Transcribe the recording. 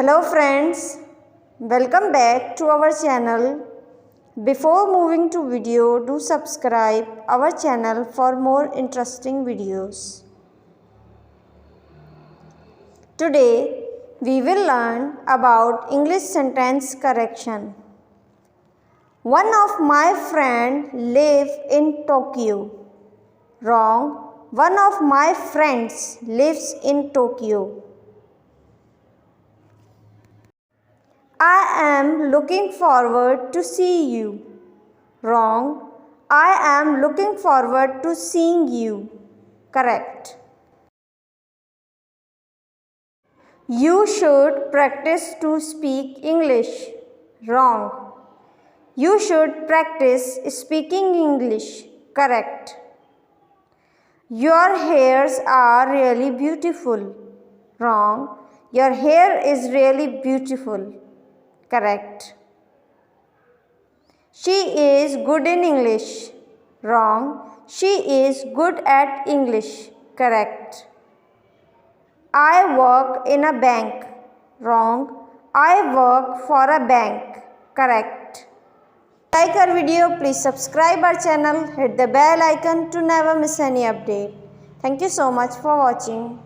Hello friends, welcome back to our channel. Before moving to video, do subscribe our channel for more interesting videos. Today we will learn about English sentence correction. One of my friends live in Tokyo. Wrong. One of my friends lives in Tokyo. I am looking forward to see you. Wrong. I am looking forward to seeing you. Correct. You should practice to speak English. Wrong. You should practice speaking English. Correct. Your hairs are really beautiful. Wrong. Your hair is really beautiful. Correct. She is good in English. Wrong. She is good at English. Correct. I work in a bank. Wrong. I work for a bank. Correct. Like our video, please subscribe our channel, hit the bell icon to never miss any update. Thank you so much for watching.